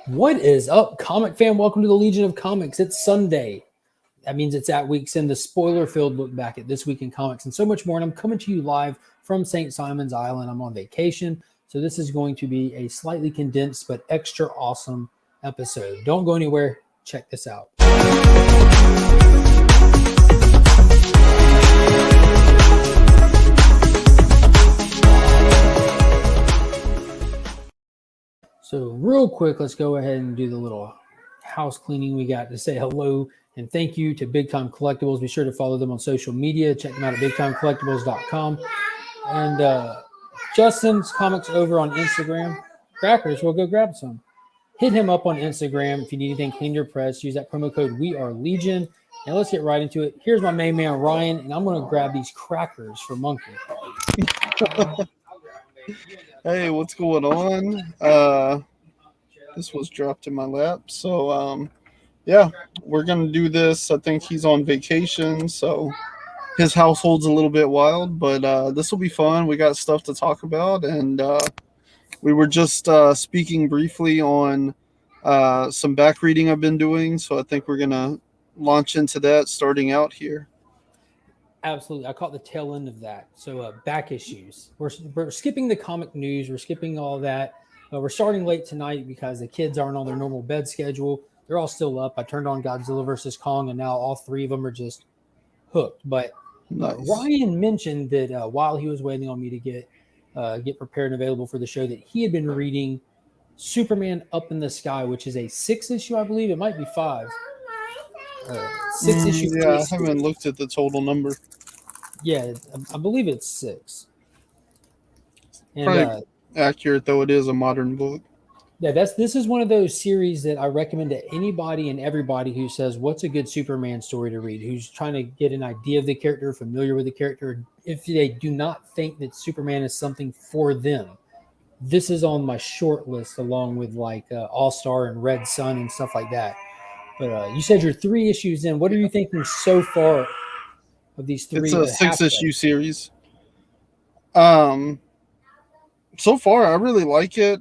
What is up, Comic Fan? Welcome to the Legion of Comics. It's Sunday. That means it's at week's end, the spoiler-filled look back at this week in comics and so much more. And I'm coming to you live from St. Simon's Island. I'm on vacation, so this is going to be a slightly condensed but extra awesome episode. Don't go anywhere. Check this out. So real quick, let's go ahead and do the little house cleaning we got to say hello and thank you to Big Time Collectibles. Be sure to follow them on social media. Check them out at bigtimecollectibles.com. And Justin's Comics over on Instagram. Crackers, we'll go grab some. Hit him up on Instagram if you need anything clean your press. Use that promo code WeAreLegion. And let's get right into it. Here's my main man, Ryan, and I'm going to grab these crackers for Monkey. Hey, what's going on? This was dropped in my lap. So, yeah, we're going to do this. I think he's on vacation, so his household's a little bit wild, but this will be fun. We got stuff to talk about, and we were just speaking briefly on some back reading I've been doing, so I think we're going to launch into that starting out here. Absolutely. I caught the tail end of that. So back issues. We're skipping the comic news. We're skipping all that. We're starting late tonight because the kids aren't on their normal bed schedule. They're all still up. I turned on Godzilla vs. Kong, and now all three of them are just hooked. But Nice. Ryan mentioned that while he was waiting on me to get prepared and available for the show, that he had been reading Superman Up in the Sky, which is a 6-issue, I believe. It might be 5. 6-issue. Yeah, I haven't looked at the total number. Yeah, I believe it's 6. And Probably accurate, though it is a modern book. yeah, this is one of those series that I recommend to anybody and everybody who says, what's a good Superman story to read, who's trying to get an idea of the character, familiar with the character. If they do not think that Superman is something for them, this is on my short list along with like All-Star and Red Sun and stuff like that. But you said you're 3 issues in. What are you thinking so far of these 3? It's a 6-issue series. So far, I really like it.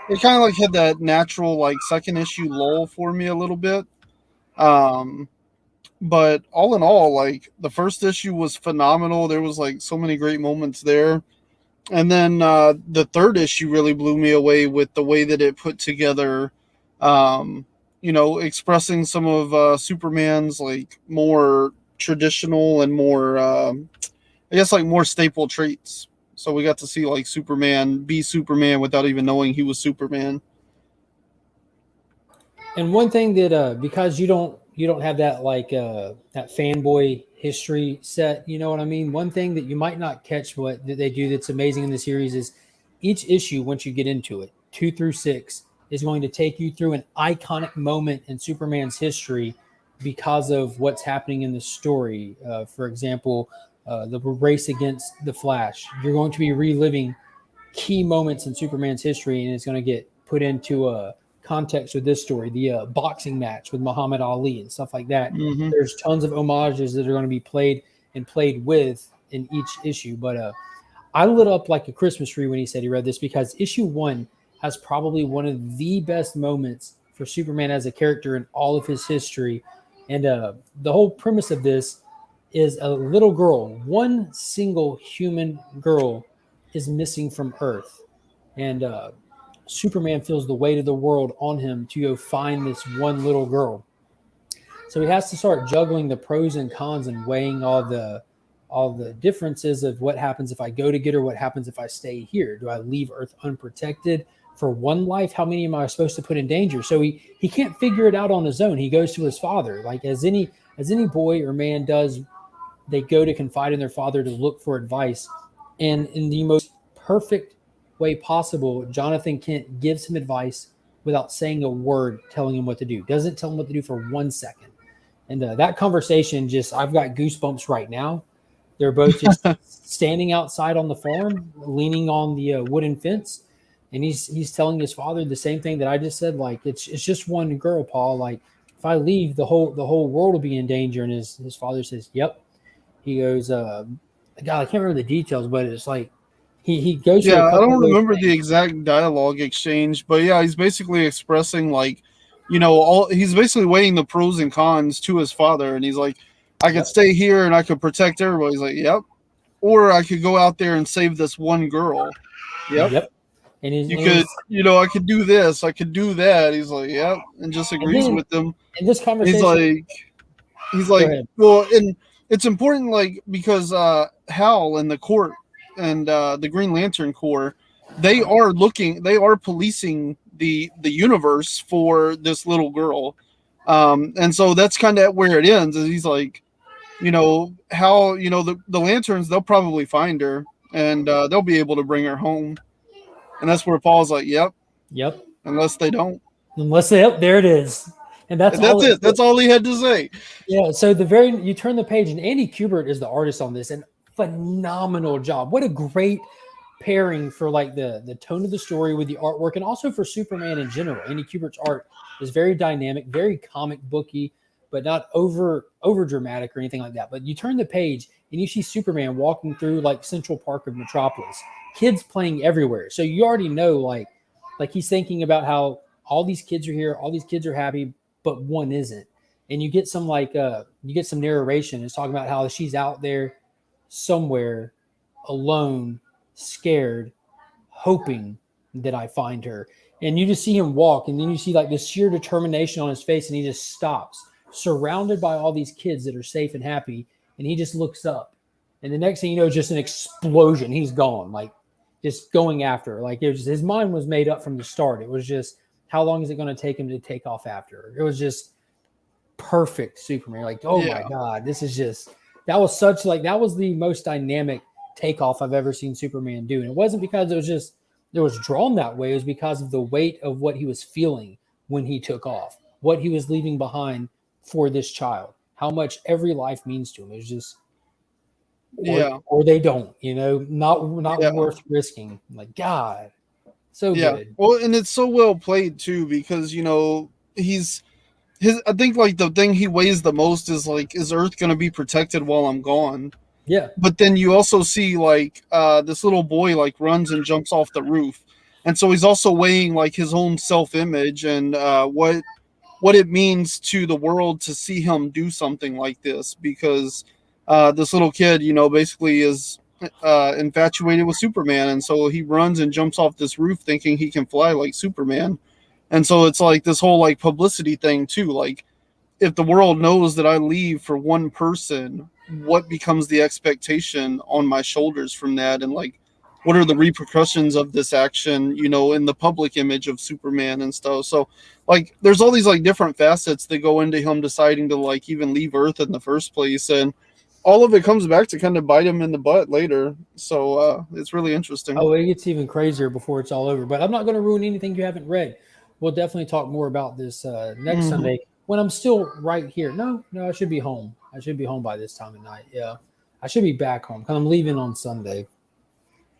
It kind of like had that natural like second issue lull for me a little bit. But all in all, like the first issue was phenomenal. There was like so many great moments there. And then the third issue really blew me away with the way that it put together, expressing some of Superman's like more traditional and more, I guess like more staple traits. So we got to see like Superman be Superman without even knowing he was Superman. And one thing that because you don't have that like that fanboy history set, you know what I mean? One thing that you might not catch what they do that's amazing in the series is each issue, once you get into it, 2 through 6, is going to take you through an iconic moment in Superman's history because of what's happening in the story. For example, the race against the Flash. You're going to be reliving key moments in Superman's history, and it's going to get put into a context with this story. The boxing match with Muhammad Ali and stuff like that. Mm-hmm. There's tons of homages that are going to be played with in each issue. But I lit up like a Christmas tree when he said he read this, because issue 1 has probably one of the best moments for Superman as a character in all of his history. And the whole premise of this is a little girl, one single human girl, is missing from Earth. And Superman feels the weight of the world on him to go find this one little girl. So he has to start juggling the pros and cons and weighing all the differences of what happens if I go to get her, what happens if I stay here. Do I leave Earth unprotected for one life? How many am I supposed to put in danger? So he can't figure it out on his own. He goes to his father, like as any boy or man does. They go to confide in their father to look for advice. And in the most perfect way possible, Jonathan Kent gives him advice without saying a word, telling him what to do. Doesn't tell him what to do for 1 second. And that conversation, just, I've got goosebumps right now. They're both just standing outside on the farm, leaning on the wooden fence. And he's telling his father the same thing that I just said. Like, it's just one girl, Paul. Like, if I leave, the whole world will be in danger. And his father says, yep. He goes, God, I can't remember the details, but it's like He goes through Yeah, a I couple don't of those remember the things. exact dialogue exchange, but yeah, he's basically expressing like, he's basically weighing the pros and cons to his father, and he's like, I could Yep. stay here and I could protect everybody. He's like, yep, or I could go out there and save this one girl. Yep. Yep. And You could, he's I could do this, I could do that. He's like, yep, and just and agrees then with them. in this He's conversation, like, go ahead. well, and it's important, like, because Hal and the court and the Green Lantern Corps, they are policing the universe for this little girl, and so that's kind of where it ends. Is he's like, how the lanterns, they'll probably find her, and they'll be able to bring her home, and that's where Paul's like, yep, Yep. unless they don't. Unless they, yep, there it is. And that's And all that's it it. took. That's all he had to say. Yeah. So you turn the page, and Andy Kubert is the artist on this, and phenomenal job. What a great pairing for like the tone of the story with the artwork, and also for Superman in general. Andy Kubert's art is very dynamic, very comic booky, but not over dramatic or anything like that. But you turn the page and you see Superman walking through like Central Park of Metropolis, kids playing everywhere. So you already know like he's thinking about how all these kids are here, all these kids are happy, but one isn't. And you get some narration. It's talking about how she's out there somewhere alone, scared, hoping that I find her. And you just see him walk, and then you see like this sheer determination on his face, and he just stops, surrounded by all these kids that are safe and happy, and he just looks up. And the next thing you know, just an explosion. He's gone, like just going after her. Like it was just, his mind was made up from the start. It was just, how long is it going to take him to take off after her? It was just perfect Superman. Like, oh my Yeah. God, this is just, that was the most dynamic takeoff I've ever seen Superman do. And it wasn't because it was drawn that way. It was because of the weight of what he was feeling when he took off, what he was leaving behind for this child, how much every life means to him. It was just, Yeah. or they don't, not Yeah. worth risking. Like, God, so Yeah. good. Well, and it's so well played too, because I think like the thing he weighs the most is like, is Earth going to be protected while I'm gone? Yeah. But then you also see like this little boy like runs and jumps off the roof, and so he's also weighing like his own self-image and what it means to the world to see him do something like this, because this little kid, basically is infatuated with Superman, and so he runs and jumps off this roof thinking he can fly like Superman. And so it's like this whole like publicity thing too. Like, if the world knows that I leave for one person, what becomes the expectation on my shoulders from that? And like, what are the repercussions of this action, in the public image of Superman and stuff? So like, there's all these like different facets that go into him deciding to like even leave Earth in the first place. And all of it comes back to kind of bite him in the butt later. So it's really interesting. Oh, it gets even crazier before it's all over. But I'm not going to ruin anything you haven't read. We'll definitely talk more about this next Mhm. Sunday when I'm still right here. No, I should be home. I should be home by this time of night. Yeah, I should be back home because I'm leaving on Sunday.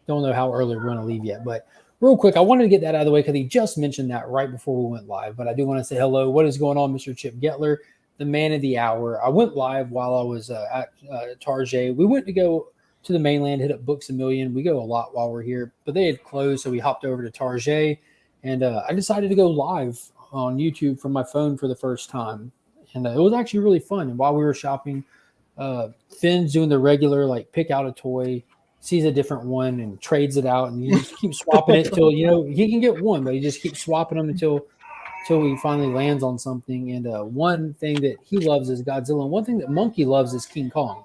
Don't know how early we're going to leave yet. But real quick, I wanted to get that out of the way because he just mentioned that right before we went live. But I do want to say hello. What is going on, Mr. Chip Getler, the man of the hour? I went live while I was at Tarjay. We went to go to the mainland, hit up Books A Million. We go a lot while we're here, but they had closed, so we hopped over to Tarjay, and I decided to go live on YouTube from my phone for the first time, and it was actually really fun. And while we were shopping, Finn's doing the regular like pick out a toy, sees a different one, and trades it out, and you just keep swapping it till he can get one, but he just keeps swapping them until he finally lands on something. And one thing that he loves is Godzilla, and one thing that Monkey loves is King Kong.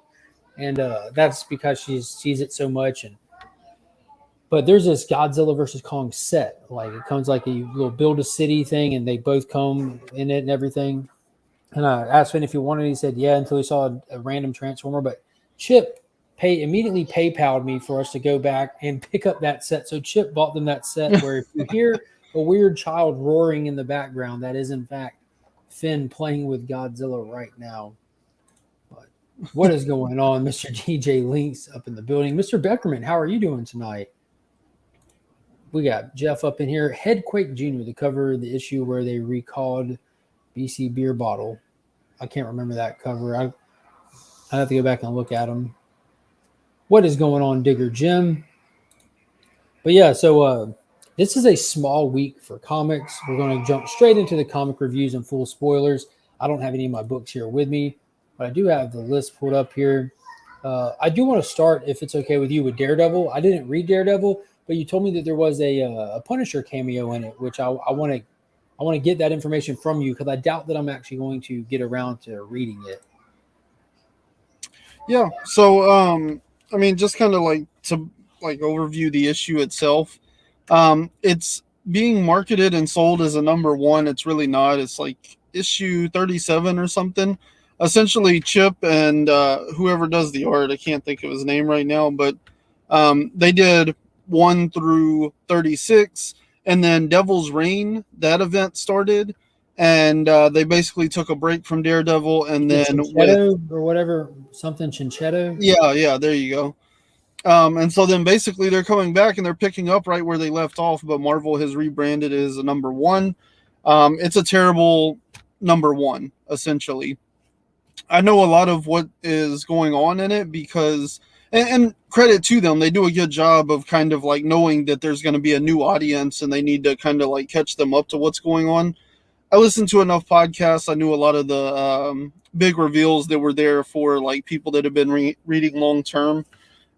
And that's because she sees it so much. But there's this Godzilla versus Kong set. Like it comes like a little build a city thing, and they both come in it and everything. And I asked Finn if he wanted it. He said yeah, until he saw a random Transformer. But Chip immediately PayPal'd me for us to go back and pick up that set. So Chip bought them that set where if you hear a weird child roaring in the background, that is in fact Finn playing with Godzilla right now. What is going on, Mr. DJ Links up in the building? Mr. Beckerman, how are you doing tonight? We got Jeff up in here. Headquake Jr., the cover of the issue where they recalled BC Beer Bottle. I can't remember that cover. I have to go back and look at them. What is going on, Digger Jim? But yeah, so this is a small week for comics. We're going to jump straight into the comic reviews and full spoilers. I don't have any of my books here with me, but I do have the list pulled up here. I do want to start, if it's okay with you, with Daredevil. I didn't read Daredevil, but you told me that there was a Punisher cameo in it, which I want to get that information from you because I doubt that I'm actually going to get around to reading it. Yeah. So, I mean, just kind of like to like overview the issue itself. It's being marketed and sold as a number one. It's really not. It's like issue 37 or something. Essentially, Chip and whoever does the art, I can't think of his name right now, but they did 1 through 36, and then Devil's Reign, that event started, and they basically took a break from Daredevil, and then with Chinchetto or whatever, something Chinchetto. yeah, there you go. And so then basically they're coming back and they're picking up right where they left off, but Marvel has rebranded it as a number one. It's a terrible number one, essentially. I know a lot of what is going on in it because, and credit to them, they do a good job of kind of like knowing that there's going to be a new audience and they need to kind of like catch them up to what's going on. I listened to enough podcasts. I knew a lot of the big reveals that were there for like people that have been reading long term.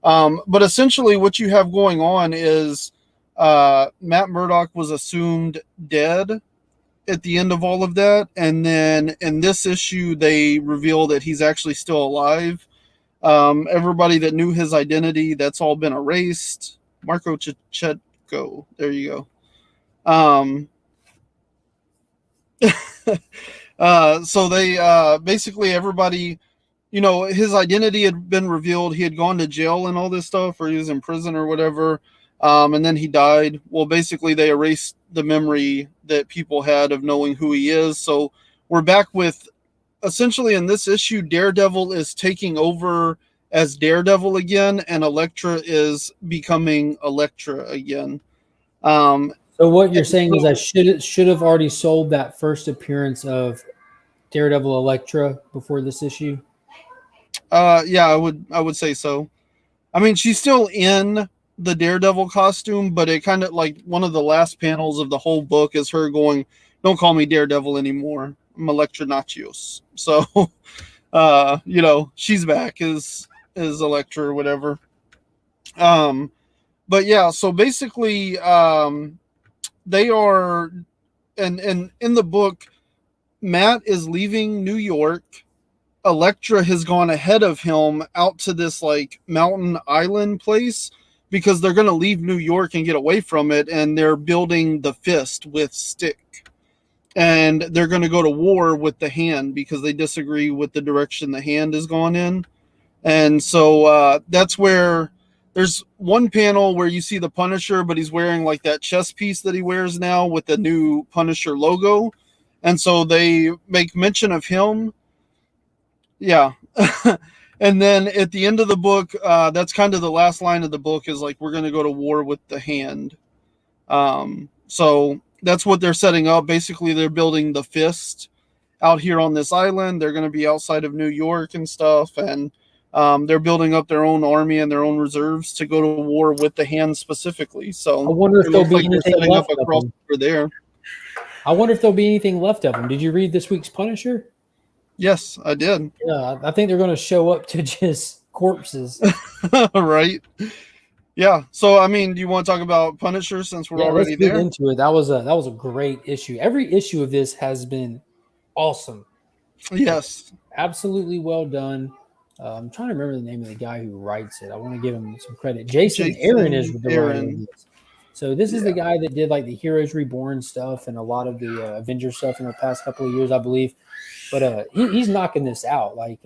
But essentially, what you have going on is Matt Murdock was assumed dead at the end of all of that, and then in this issue, they reveal that he's actually still alive. Everybody that knew his identity, that's all been erased. Marco Chetko, there you go. So they basically everybody, you know, his identity had been revealed. He had gone to jail and all this stuff, or he was in prison or whatever. And then he died. Well, basically, they erased the memory that people had of knowing who he is. So we're back with essentially in this issue, Daredevil is taking over as Daredevil again, and Elektra is becoming Elektra again. So what you're saying is I should have already sold that first appearance of Daredevil Elektra before this issue. Yeah, I would say so. I mean, she's still in the Daredevil costume, but it kind of like one of the last panels of the whole book is her going, "Don't call me Daredevil anymore. I'm Elektra Nachios." So, you know, she's back as Elektra or whatever. But yeah, so basically, they are, and in the book, Matt is leaving New York. Elektra has gone ahead of him out to this like mountain island place because they're going to leave New York and get away from it, and they're building the fist with Stick, and they're going to go to war with the Hand because they disagree with the direction the Hand has gone in. And so that's where there's one panel where you see the Punisher, but he's wearing like that chest piece that he wears now with the new Punisher logo, and so they make mention of him. Yeah. And then at the end of the book, that's kind of the last line of the book is like, we're going to go to war with the Hand. So that's what they're setting up. Basically, they're building the fist out here on this island. They're going to be outside of New York and stuff. And they're building up their own army and their own reserves to go to war with the Hand specifically. So I wonder if there'll be anything left of them. There. I wonder if there'll be anything left of them. Did you read this week's Punisher? Yes, I did. Yeah, I think they're going to show up to just corpses. Right. Yeah. So, I mean, do you want to talk about Punisher since we're already let's get there? into it. That was a great issue. Every issue of this has been awesome. Yes. Absolutely well done. I'm trying to remember the name of the guy who writes it. I want to give him some credit. Jason Aaron is the writer of this. So this is the guy that did like the Heroes Reborn stuff and a lot of the Avengers stuff in the past couple of years, I believe. But he's knocking this out. Like,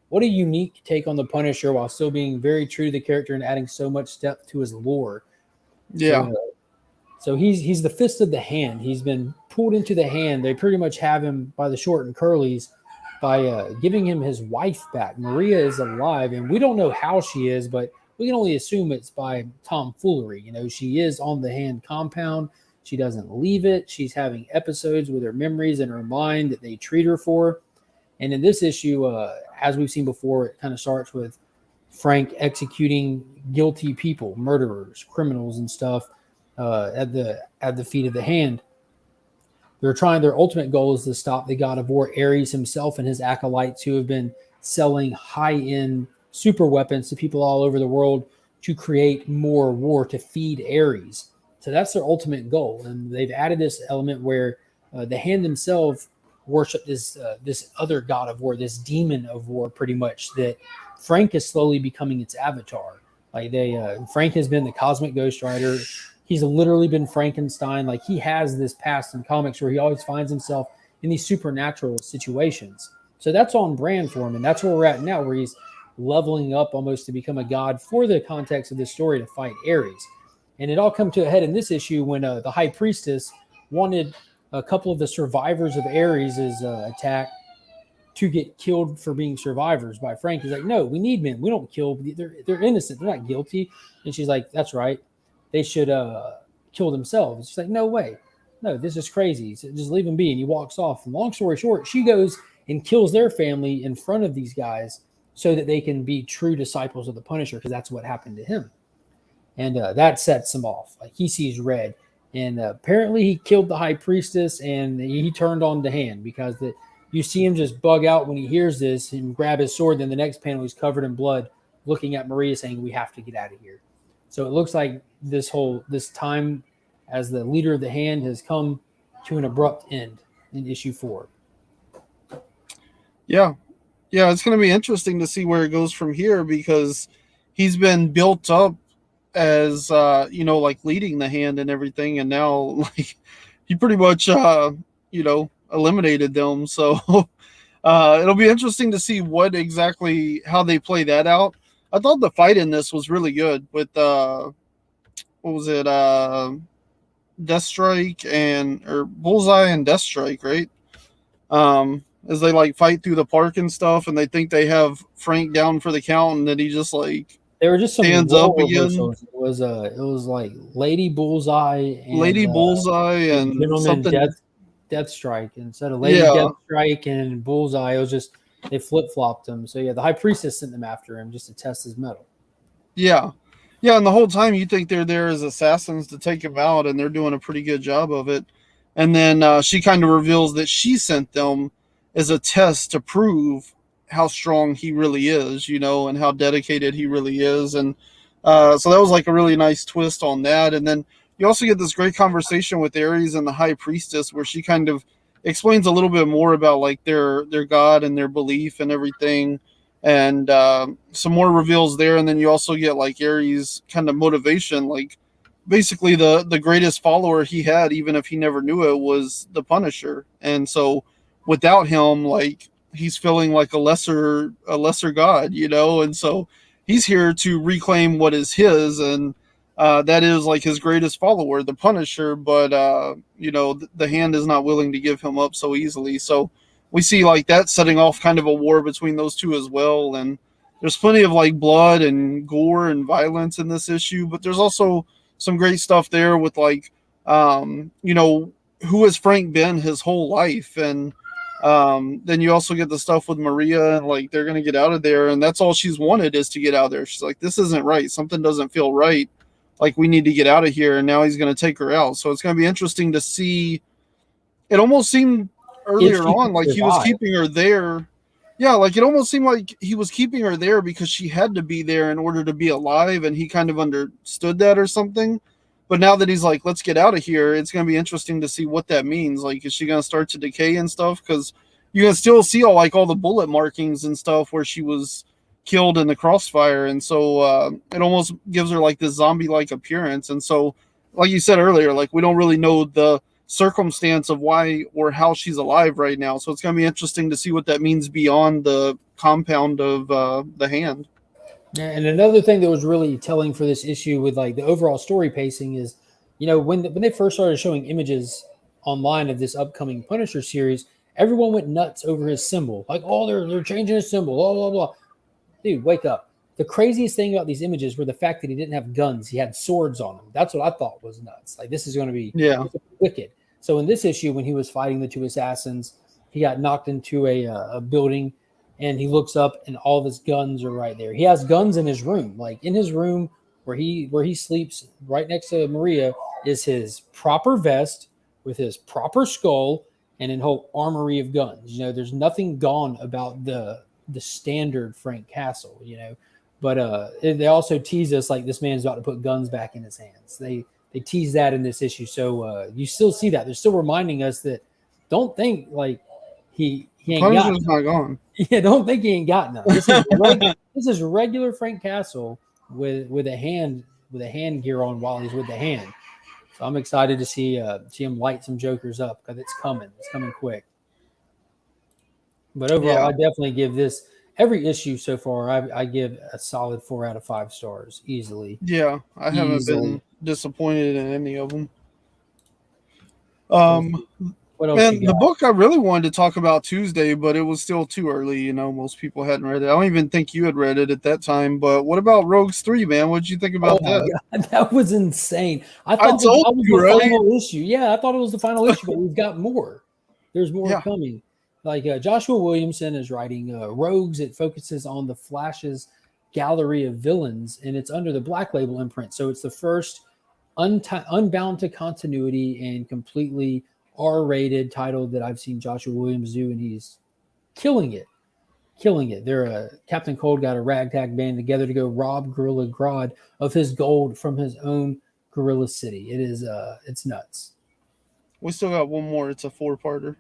what a unique take on the Punisher while still being very true to the character and adding so much depth to his lore. Yeah. So he's the fist of the Hand. He's been pulled into the Hand. They pretty much have him by the short and curlies by giving him his wife back. Maria is alive, and we don't know how she is, but we can only assume it's by tomfoolery. You know, she is on the Hand compound. She doesn't leave it. She's having episodes with her memories in her mind that they treat her for. And in this issue, as we've seen before, it kind of starts with Frank executing guilty people, murderers, criminals, and stuff at the feet of the Hand. Their ultimate goal is to stop the god of war Ares himself and his acolytes who have been selling high-end super weapons to people all over the world to create more war to feed Ares. So that's their ultimate goal. And they've added this element where the Hand themselves worship this other god of war, this demon of war, pretty much, that Frank is slowly becoming its avatar. Like Frank has been the cosmic Ghost Rider. He's literally been Frankenstein. Like, he has this past in comics where he always finds himself in these supernatural situations. So that's on brand for him. And that's where we're at now, where he's leveling up almost to become a god for the context of this story to fight Ares. And it all come to a head in this issue when the High Priestess wanted a couple of the survivors of Ares' attack to get killed for being survivors by Frank. He's like, no, we need men. We don't kill. They're innocent. They're not guilty. And she's like, that's right. They should kill themselves. She's like, no way. No, this is crazy. So just leave them be. And he walks off. And long story short, she goes and kills their family in front of these guys so that they can be true disciples of the Punisher, because that's what happened to him. And that sets him off. Like, he sees red. And apparently he killed the High Priestess, and he turned on the Hand, because you see him just bug out when he hears this and grab his sword. Then the next panel, he's covered in blood, looking at Maria saying, we have to get out of here. So it looks like this time as the leader of the Hand has come to an abrupt end in issue 4. Yeah, it's going to be interesting to see where it goes from here, because he's been built up as like leading the Hand and everything, and now like he pretty much eliminated them. So it'll be interesting to see how they play that out. I thought the fight in this was really good with Deathstrike or Bullseye and Deathstrike, right? As they like fight through the park and stuff, and they think they have Frank down for the count, and then he just like there were just some stands up again. It was like Lady Bullseye and something Deathstrike instead of Lady Deathstrike and Bullseye. It was just they flip-flopped him. So yeah, the High Priestess sent them after him just to test his mettle. Yeah, and the whole time you think they're there as assassins to take him out, and they're doing a pretty good job of it. And then she kind of reveals that she sent them as a test to prove how strong he really is, and how dedicated he really is. And so that was like a really nice twist on that. And then you also get this great conversation with Ares and the High Priestess, where she kind of explains a little bit more about like their god and their belief and everything, and some more reveals there. And then you also get like Ares' kind of motivation, like basically the greatest follower he had, even if he never knew it, was the Punisher. And so without him, like, he's feeling like a lesser god, and so he's here to reclaim what is his, and that is like his greatest follower, the Punisher. But the Hand is not willing to give him up so easily. So we see like that setting off kind of a war between those two as well. And there's plenty of like blood and gore and violence in this issue, but there's also some great stuff there with like who has Frank been his whole life. And then you also get the stuff with Maria, and like they're gonna get out of there, and that's all she's wanted is to get out of there. She's like, this isn't right, something doesn't feel right, like we need to get out of here. And now he's gonna take her out. So it's gonna be interesting to see. It almost seemed earlier on like he was keeping her there. Yeah, like it almost seemed like he was keeping her there because she had to be there in order to be alive, and he kind of understood that or something. But now that he's like, let's get out of here, it's going to be interesting to see what that means. Like, is she going to start to decay and stuff? Because you can still see all the bullet markings and stuff where she was killed in the crossfire. And so it almost gives her like this zombie-like appearance. And so, like you said earlier, like we don't really know the circumstance of why or how she's alive right now. So it's going to be interesting to see what that means beyond the compound of the Hand. And another thing that was really telling for this issue with like the overall story pacing is, when they first started showing images online of this upcoming Punisher series, everyone went nuts over his symbol. Like, oh, they're changing his symbol, blah, blah, blah. Dude, wake up. The craziest thing about these images were the fact that he didn't have guns. He had swords on him. That's what I thought was nuts. Like, this is going to be wicked. So in this issue, when he was fighting the two assassins, he got knocked into a building and he looks up and all of his guns are right there. He has guns in his room, like in his room where he sleeps right next to Maria is his proper vest with his proper skull and a whole armory of guns. There's nothing gone about the standard Frank Castle, But they also tease us like this man's about to put guns back in his hands. They tease that in this issue, so you still see that. They're still reminding us that don't think like he ain't got Punisher's not gone. Yeah, don't think he ain't got none. This is regular Frank Castle with a hand gear on while he's with the hand. So I'm excited to see him light some jokers up because it's coming. It's coming quick. But overall, I definitely give this every issue so far. I give a solid 4 out of 5 stars easily. Yeah, I haven't been disappointed in any of them. What else And the book I really wanted to talk about Tuesday, but it was still too early. Most people hadn't read it. I don't even think you had read it at that time. But what about Rogues 3, man? What did you think about that? God, that was insane. I thought that was the final issue. Yeah, I thought it was the final issue, but we've got more. There's more coming. Like Joshua Williamson is writing Rogues. It focuses on the Flash's gallery of villains, and it's under the Black Label imprint. So it's the first unbound to continuity and completely R-rated title that I've seen Joshua Williams do, and he's killing it. They're Captain Cold got a ragtag band together to go rob Gorilla Grodd of his gold from his own Gorilla City. It is it's nuts. We still got one more. It's a 4-parter.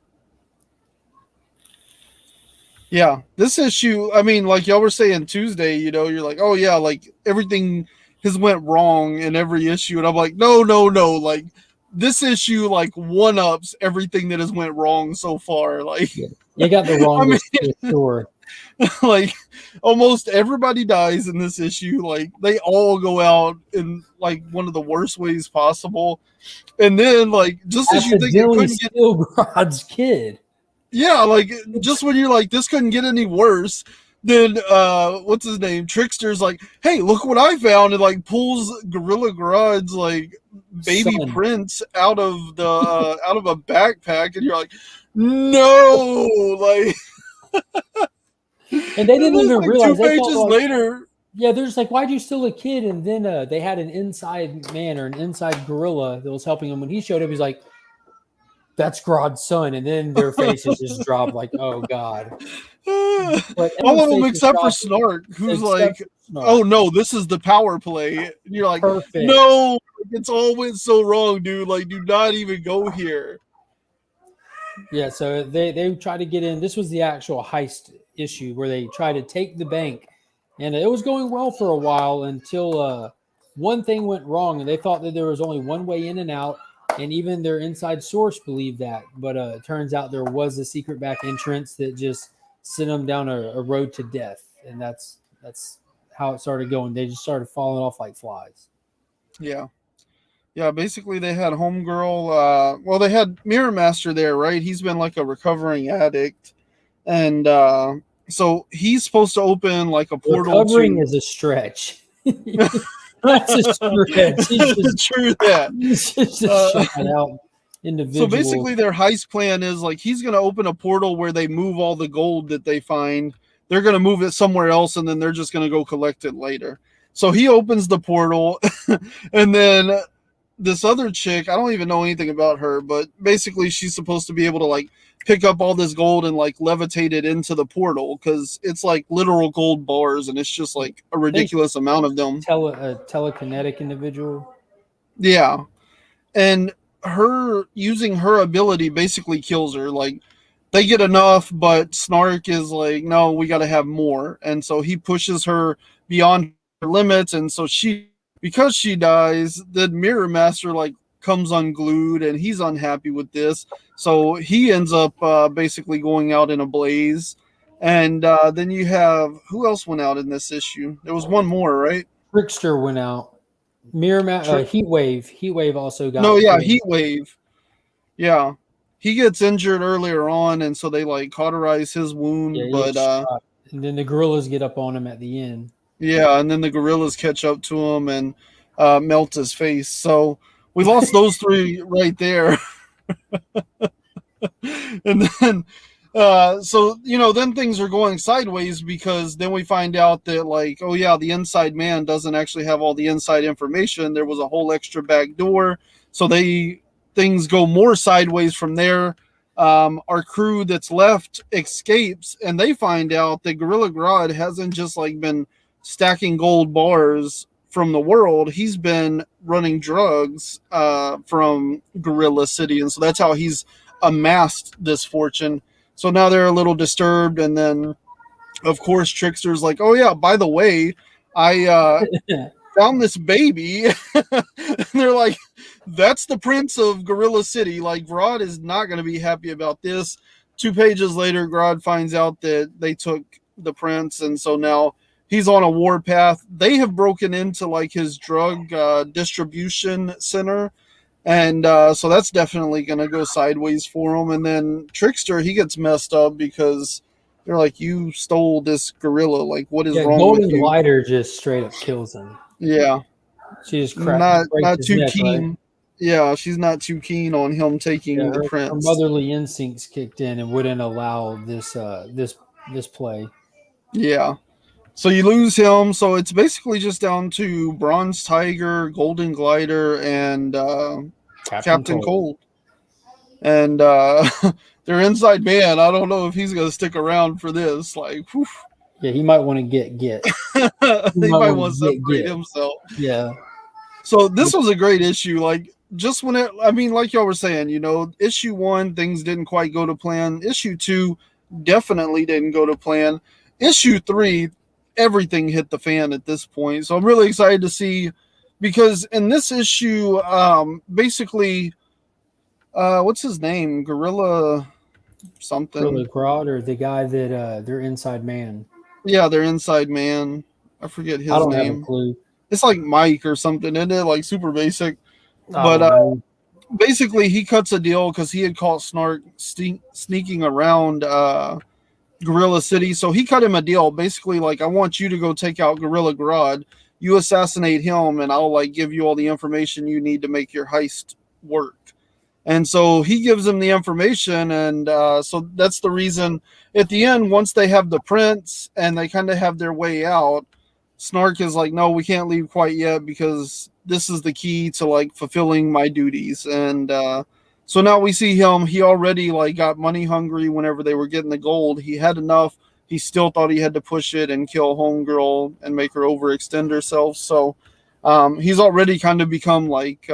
Yeah, this issue, I mean, like y'all were saying Tuesday, you're like, oh yeah, like everything has went wrong in every issue, and I'm like, no, like this issue like one-ups everything that has went wrong so far. Like, you got the wrong sure. Like almost everybody dies in this issue. Like they all go out in like one of the worst ways possible, and then like just as you think it couldn't get Grodd's kid. Yeah, like just when you're like this couldn't get any worse, then what's his name? Trickster's like, hey, look what I found, and like pulls Gorilla Grodd's like baby prince out of the out of a backpack, and you're like, no, like. And they didn't even like realize. 2 pages later. Yeah, they're just like, why'd you steal a kid? And then they had an inside man or an inside gorilla that was helping him. When he showed up, he's like, that's Grodd's son. And then their faces just dropped like, oh, God. But all of them except for Snark, who's like, oh, no, this is the power play. And you're like, perfect. No, it's all went so wrong, dude. Like, do not even go here. Yeah, so they tried to get in. This was the actual heist issue where they tried to take the bank. And it was going well for a while until one thing went wrong. And they thought that there was only one way in and out. And even their inside source believed that. But it turns out there was a secret back entrance that just sent them down a road to death. And that's how it started going. They just started falling off like flies. Yeah. Yeah, basically they had Homegirl. Well, they had Mirror Master there, right? He's been like a recovering addict. And so he's supposed to open like a portal. Recovering is a stretch. That's a stretch. True that. He's just a shot out individual. So basically their heist plan is like he's going to open a portal where they move all the gold that they find. They're going to move it somewhere else, and then they're just going to go collect it later. So he opens the portal, and then this other chick, I don't even know anything about her, but basically she's supposed to be able to like pick up all this gold and like levitate it into the portal because it's like literal gold bars, and it's just like a ridiculous amount of them. A telekinetic individual. Yeah. And her using her ability basically kills her. Like they get enough, but Snark is like, no, we got to have more. And so he pushes her beyond her limits. And so because she dies, then Mirror Master like comes unglued, and he's unhappy with this. So he ends up basically going out in a blaze. And then you have, who else went out in this issue? There was one more, right? Trickster went out. Heatwave also got. No, yeah, Heatwave. Yeah, he gets injured earlier on, and so they like cauterize his wound. Yeah, but and then the gorillas get up on him at the end. Yeah, and then the gorillas catch up to him and melt his face. So we lost those three right there. And then So then things are going sideways because then we find out that like, oh yeah, the inside man doesn't actually have all the inside information. There was a whole extra back door, so things go more sideways from there. Our crew that's left escapes, and they find out that Gorilla Grodd hasn't just like been stacking gold bars from the world. He's been running drugs from Gorilla City, and so that's how he's amassed this fortune. So now they're a little disturbed, and then of course Trickster's like, "Oh yeah, by the way, I found this baby." And they're like, "That's the prince of Gorilla City." Like Grodd is not going to be happy about this. 2 pages later, Grodd finds out that they took the prince, and so now he's on a war path. They have broken into like his drug distribution center, and so that's definitely going to go sideways for him. And then Trickster, he gets messed up because they're like, "You stole this gorilla. Like, what is Yeah, wrong with Golden you?" Glider just straight up kills him. Yeah, She just not breaks his too neck, keen. right? Yeah, she's not too keen on him taking Yeah, the her prince. motherly instincts kicked in and wouldn't allow this play. Yeah. So you lose him. So it's basically just down to Bronze Tiger, Golden Glider, and Captain Captain Cold. Cold. And their inside man, I don't know if he's going to stick around for this. Like, whew. Yeah, he might want to get. He might want to separate himself. Yeah. So this was a great issue. Like, just when I mean, like y'all were saying, issue 1, things didn't quite go to plan. Issue 2 definitely didn't go to plan. Issue 3, everything hit the fan at this point. So I'm really excited to see, because in this issue, basically, what's his name? Gorilla something. Gorilla Grodd, or the guy that their inside man. Yeah, their inside man. I forget his I don't name. have a clue. It's like Mike or something, isn't it? Like super basic. But basically, he cuts a deal because he had caught Snark sneaking around Gorilla City. So he cut him a deal. Basically, like, I want you to go take out Gorilla Grodd. You assassinate him, and I'll like give you all the information you need to make your heist work. And so he gives him the information, and so that's the reason. At the end, once they have the prince and they kind of have their way out, Snark is like, "No, we can't leave quite yet because this is the key to like fulfilling my duties." And so now we see him. He already like got money hungry whenever they were getting the gold. He had enough. He still thought he had to push it and kill Homegirl and make her overextend herself. So he's already kind of become like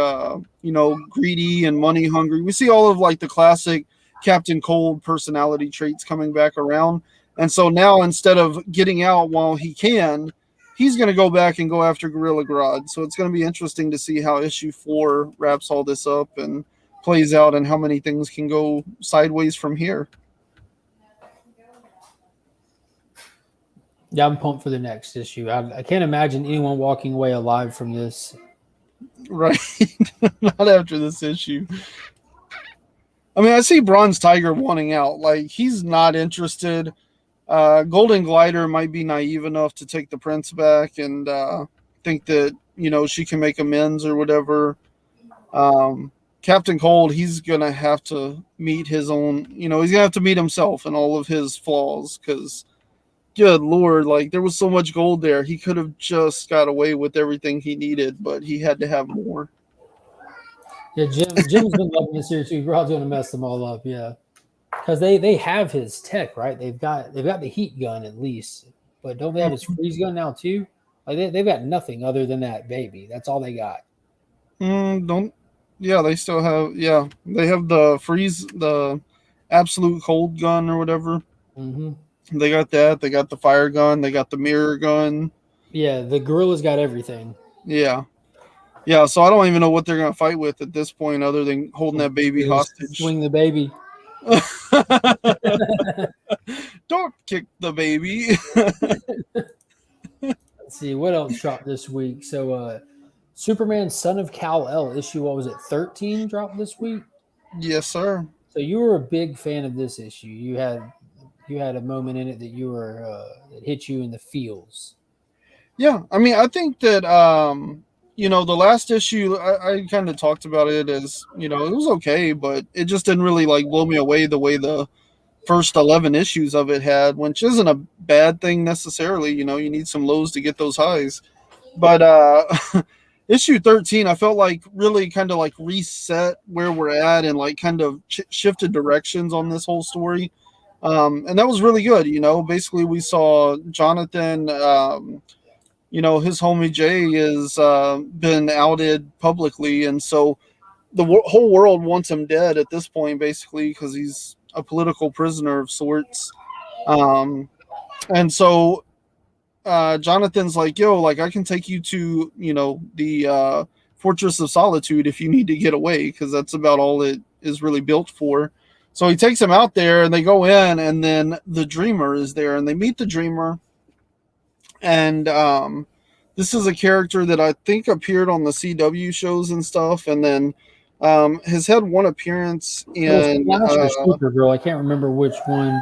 greedy and money hungry. We see all of like the classic Captain Cold personality traits coming back around. And so now, instead of getting out while he can, he's going to go back and go after Gorilla Grodd. So it's going to be interesting to see how issue 4 wraps all this up and plays out, and how many things can go sideways from here. Yeah, I'm pumped for the next issue. I can't imagine anyone walking away alive from this. Right. Not after this issue. I mean, I see Bronze Tiger wanting out. Like, he's not interested. Golden Glider might be naive enough to take the prince back and think that, she can make amends or whatever. Captain Cold, he's going to have to meet his own, he's going to have to meet himself and all of his flaws, because, good Lord, like, there was so much gold there. He could have just got away with everything he needed, but he had to have more. Yeah, Jim's been loving this here too. Grodd's going to mess them all up, yeah. Because they have his tech, right? They've got the heat gun at least, but don't they have his freeze gun now too? Like they've got nothing other than that baby. That's all they got. Yeah, they still have. Yeah, they have the freeze, the absolute cold gun or whatever. Mm-hmm. They got that. They got the fire gun. They got the mirror gun. Yeah, the gorilla's got everything. Yeah. Yeah, so I don't even know what they're going to fight with at this point other than holding that baby hostage. Swing the baby. Don't kick the baby. Let's see, what else dropped this week? So Superman Son of Kal-El issue, what was it, 13 dropped this week? Yes, sir. So you were a big fan of this issue. You had a moment in it that you were that hit you in the feels. Yeah, I mean, I think that the last issue, I kind of talked about it as, it was okay, but it just didn't really like blow me away the way the first 11 issues of it had, which isn't a bad thing necessarily. You know, you need some lows to get those highs. But issue 13, I felt like really kind of like reset where we're at and like kind of shifted directions on this whole story. And that was really good. You know, basically we saw Jonathan, you know, his homie Jay has been outed publicly. And so the whole world wants him dead at this point, basically, because he's a political prisoner of sorts. Um, and so Jonathan's like, yo, like I can take you to, you know, the Fortress of Solitude if you need to get away, because that's about all it is really built for. So he takes him out there and they go in, and then the Dreamer is there and they meet the Dreamer. And this is a character that I think appeared on the CW shows and stuff. And then has had one appearance in. Flash or Supergirl. I can't remember which one.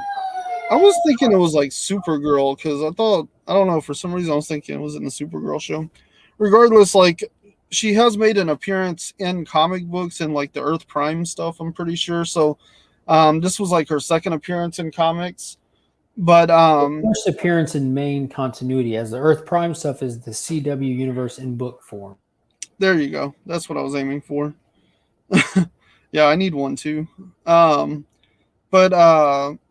I was thinking it was like Supergirl because I don't know, for some reason I was thinking it was in the Supergirl show. Regardless, like she has made an appearance in comic books and like the Earth Prime stuff, I'm pretty sure. So this was like her second appearance in comics. But first appearance in main continuity, as the Earth Prime stuff is the CW universe in book form. There you go. That's what I was aiming for. Yeah, I need one too. But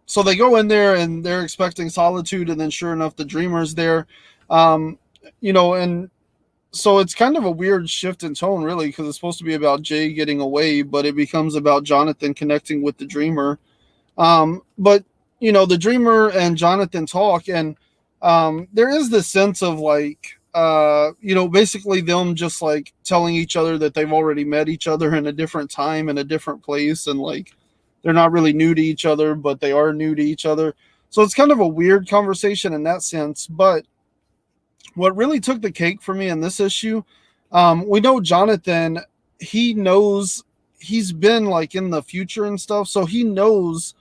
so they go in there and they're expecting Solitude, and then sure enough, the Dreamer's there. You know, and so it's kind of a weird shift in tone, really, because it's supposed to be about Jay getting away, but it becomes about Jonathan connecting with the Dreamer. But you know, the Dreamer and Jonathan talk, and there is this sense of like, you know, basically them just like telling each other that they've already met each other in a different time in a different place, and like they're not really new to each other, but they are new to each other. So it's kind of a weird conversation in that sense. But what really took the cake for me in this issue, we know Jonathan, he knows, he's been like in the future and stuff, so he knows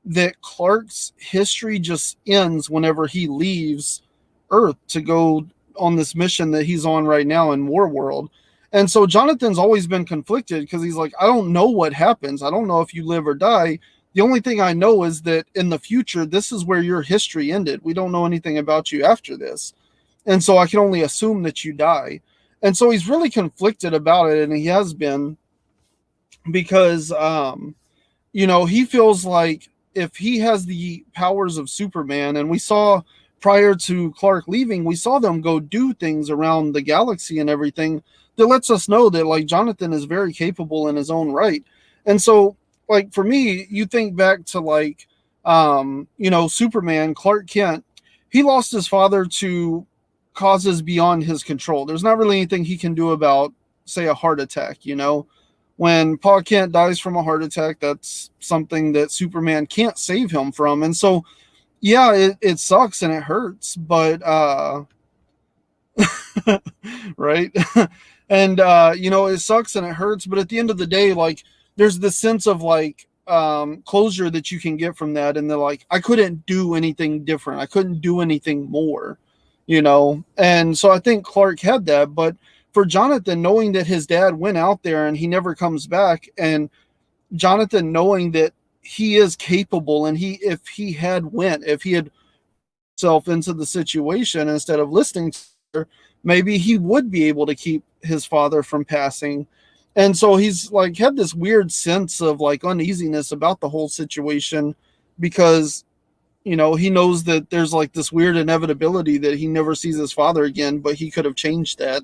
that Clark's history just ends whenever he leaves Earth to go on this mission that he's on right now in War World. And so Jonathan's always been conflicted because he's like, I don't know what happens. I don't know if you live or die. The only thing I know is that in the future, this is where your history ended. We don't know anything about you after this. And so I can only assume that you die. And so he's really conflicted about it, and he has been, because you know, he feels like if he has the powers of Superman, and we saw prior to Clark leaving, we saw them go do things around the galaxy and everything that lets us know that like Jonathan is very capable in his own right. And so like for me, you think back to like you know, Superman, Clark Kent, he lost his father to causes beyond his control. There's not really anything he can do about, say, a heart attack, you know. When Pa Kent dies from a heart attack, that's something that Superman can't save him from. And so, yeah, it sucks and it hurts, but, right? And, you know, it sucks and it hurts, but at the end of the day, like, there's this sense of, like, closure that you can get from that. And they're like, I couldn't do anything different. I couldn't do anything more, you know? And so I think Clark had that, but for Jonathan, knowing that his dad went out there and he never comes back, and Jonathan knowing that he is capable, and if he had himself into the situation instead of listening to her, maybe he would be able to keep his father from passing. And so he's like had this weird sense of like uneasiness about the whole situation, because you know, he knows that there's like this weird inevitability that he never sees his father again, but he could have changed that.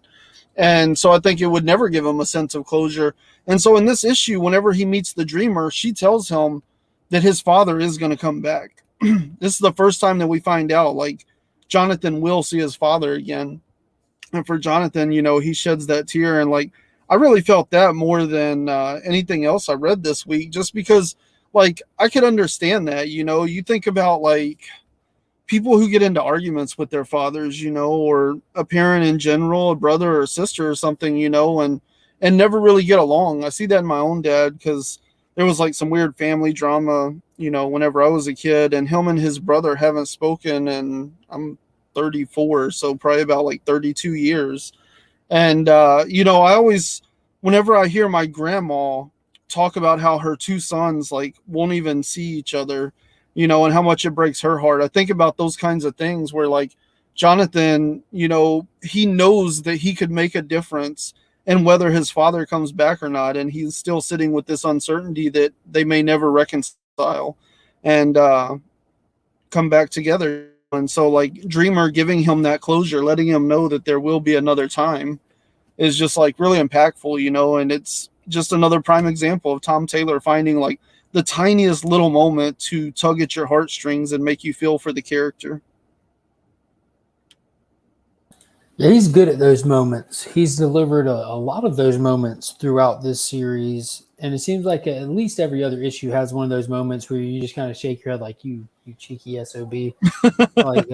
And so I think it would never give him a sense of closure. And so in this issue, whenever he meets the Dreamer, she tells him that his father is going to come back. This is the first time that we find out, like, Jonathan will see his father again. And for Jonathan, you know, he sheds that tear. And, like, I really felt that more than anything else I read this week, just because, like, I could understand that, you know. You think about, like, people who get into arguments with their fathers, you know, or a parent in general, a brother or a sister or something, you know, and never really get along. I see that in my own dad, because there was like some weird family drama, you know, whenever I was a kid, and him and his brother haven't spoken, and I'm 34, so probably about like 32 years. And, you know, I always, whenever I hear my grandma talk about how her two sons like won't even see each other, and how much it breaks her heart. I think about those kinds of things where, like, Jonathan, he knows that he could make a difference in whether his father comes back or not, and he's still sitting with this uncertainty that they may never reconcile and come back together. And so, like, Dreamer giving him that closure, letting him know that there will be another time, is just like really impactful, and it's just another prime example of Tom Taylor finding like the tiniest little moment to tug at your heartstrings and make you feel for the character. Yeah, he's good at those moments. He's delivered a lot of those moments throughout this series, and it seems like at least every other issue has one of those moments where you just kind of shake your head like you cheeky sob. Like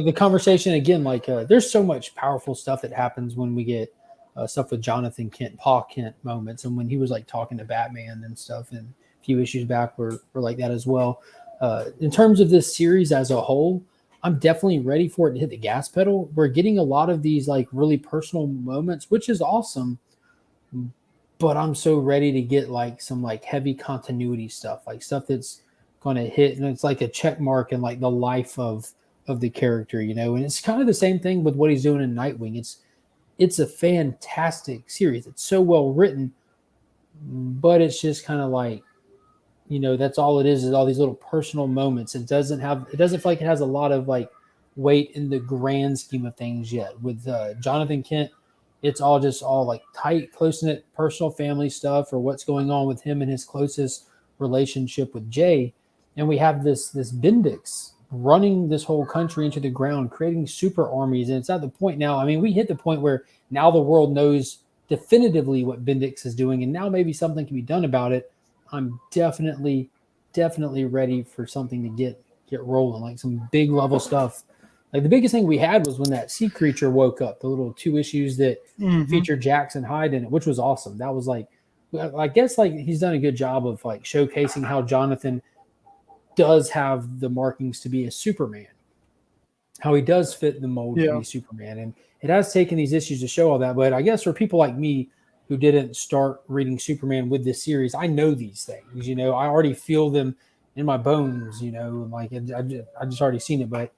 the conversation again. There's so much powerful stuff that happens when we get stuff with Jonathan Kent, Pa Kent moments, and when he was like talking to Batman and stuff, and a few issues back were like that as well. In terms of this series as a whole, I'm definitely ready for it to hit the gas pedal. We're getting a lot of these like really personal moments, which is awesome. But I'm so ready to get like some like heavy continuity stuff, like stuff that's going to hit, and it's like a check mark in like the life of the character, And it's kind of the same thing with what he's doing in Nightwing. It's a fantastic series. It's so well written, but it's just kind of like, that's all it is all these little personal moments. It doesn't feel like it has a lot of like weight in the grand scheme of things yet. With Jonathan Kent, it's all like tight, close-knit personal family stuff, or what's going on with him and his closest relationship with Jay. And we have this Bendix running this whole country into the ground, creating super armies. And it's at the point now, I mean, we hit the point where now the world knows definitively what Bendix is doing, and now maybe something can be done about it. I'm definitely ready for something to get rolling, like some big level stuff. Like the biggest thing we had was when that sea creature woke up, the little 2 issues that featured Jackson Hyde in it, which was awesome. That was like, I guess like he's done a good job of like showcasing how Jonathan does have the markings to be a Superman, how he does fit the mold to be Superman. And it has taken these issues to show all that. But I guess for people like me who didn't start reading Superman with this series, I know these things, I already feel them in my bones, like I just already seen it. But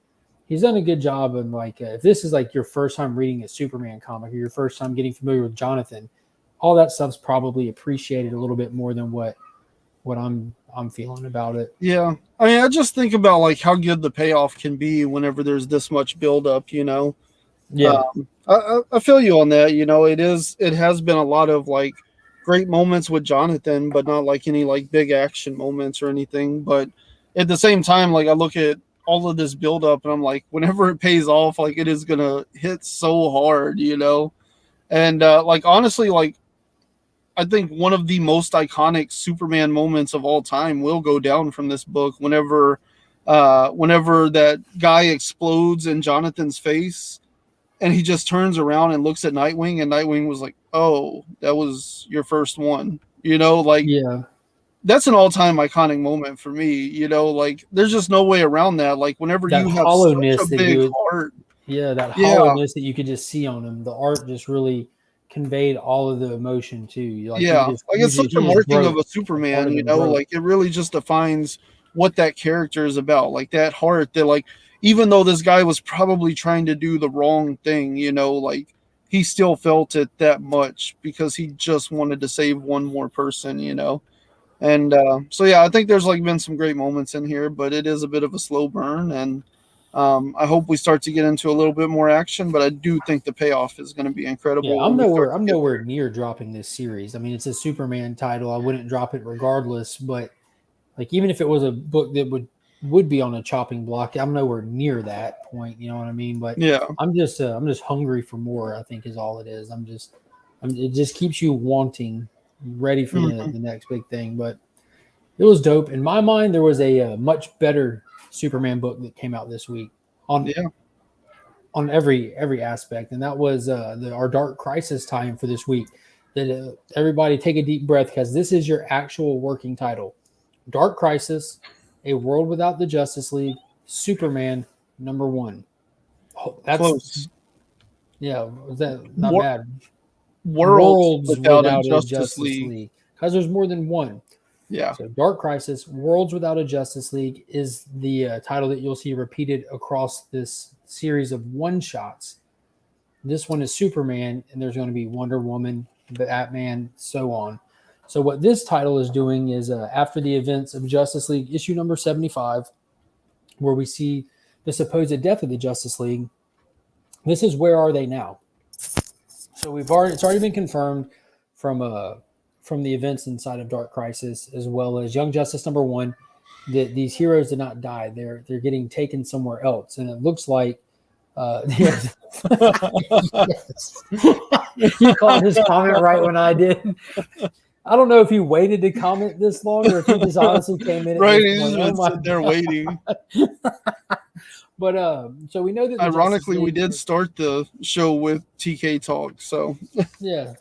he's done a good job. And like, if this is like your first time reading a Superman comic or your first time getting familiar with Jonathan, all that stuff's probably appreciated a little bit more than what I'm feeling about it. Yeah. I mean, I just think about like how good the payoff can be whenever there's this much buildup, Yeah. I feel you on that. It has been a lot of like great moments with Jonathan, but not like any like big action moments or anything. But at the same time, like I look at all of this buildup and I'm like, whenever it pays off, like it is gonna hit so hard, And like honestly, like I think one of the most iconic Superman moments of all time will go down from this book whenever that guy explodes in Jonathan's face and he just turns around and looks at Nightwing, and Nightwing was like, "Oh, that was your first one." Like Yeah. that's an all-time iconic moment for me. Like there's just no way around that. Like whenever That you have such hollowness a that big heart, that yeah, hollowness that you could just see on him. The art just really conveyed all of the emotion too. Like yeah, like it's such a he just marking of broke. a Like part Superman. of him broke. Like it really just defines what that character is about. Like that heart that, like, even though this guy was probably trying to do the wrong thing, like he still felt it that much because he just wanted to save one more person. And so yeah, I think there's like been some great moments in here, but it is a bit of a slow burn, and I hope we start to get into a little bit more action. But I do think the payoff is going to be Yeah, incredible I'm when we start nowhere. to I'm get nowhere there. near dropping this series. I mean, it's a Superman title. I wouldn't drop it regardless. But like, even if it was a book that would be on a chopping block, I'm nowhere near that point. You know what I mean? But Yeah. I'm just hungry for more. I think is all it is. It just keeps you wanting, ready for Mhm. the next big thing. But it was dope. In my mind, there was a much better Superman book that came out this week on Yeah. every aspect, and that was our Dark Crisis tie-in for this week. That everybody take a deep breath, because this is your actual working title: Dark Crisis, A World Without the Justice League, Superman #1. Oh, that's Close. yeah, was that not Wor- bad? Worlds Worlds without a Without a Justice Justice League. League, because there's more than one. Yeah. So Dark Crisis, Worlds Without a Justice League is the title that you'll see repeated across this series of one-shots. This one is Superman, and there's going to be Wonder Woman, Batman, so on. So what this title is doing is after the events of Justice League issue number 75, where we see the supposed death of the Justice League, this is Where Are They Now? So it's already been confirmed from the events inside of Dark Crisis, as well as Young Justice number 1, that these heroes did not die. They're getting taken somewhere else, and it looks like yes. You caught his comment right when I did. I don't know if he waited to comment this long or if he just honestly came in. Right, he just been sitting there waiting. But so we know that ironically we did start the show with TK talk. So yeah.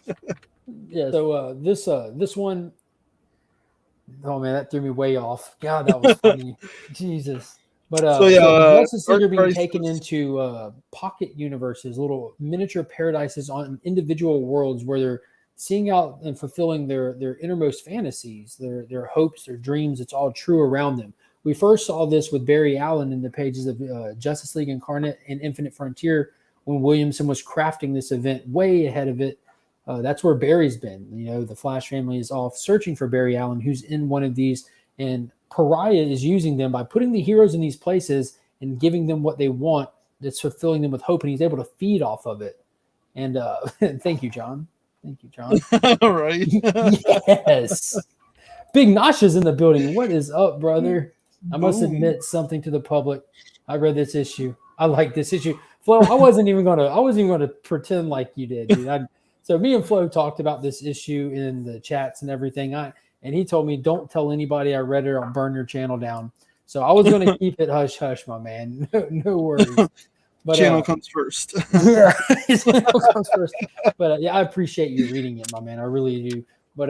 So this one, oh man, that threw me way off. God, that was funny. Jesus. But so Justice League are being taken into pocket universes, little miniature paradises on individual worlds where they're seeing out and fulfilling their innermost fantasies, their hopes, their dreams. It's all true around them. We first saw this with Barry Allen in the pages of Justice League Incarnate and Infinite Frontier when Williamson was crafting this event way ahead of it. That's where Barry's been. The Flash family is off searching for Barry Allen, who's in one of these, and Pariah is using them by putting the heroes in these places and giving them what they want. That's fulfilling them with hope, and he's able to feed off of it. And thank you, John. Thank you, John. All right. Yes. Big Nasha's in the building. What is up, brother? I must admit something to the public. I read this issue. I like this issue. Flo, I wasn't even gonna pretend like you did, dude. So me and Flo talked about this issue in the chats and everything. And he told me, don't tell anybody I read it. I'll burn your channel down. So I was going to keep it hush hush, my man. No worries. But channel comes first. Yeah, channel comes first. But yeah, I appreciate you reading it, my man. I really do. But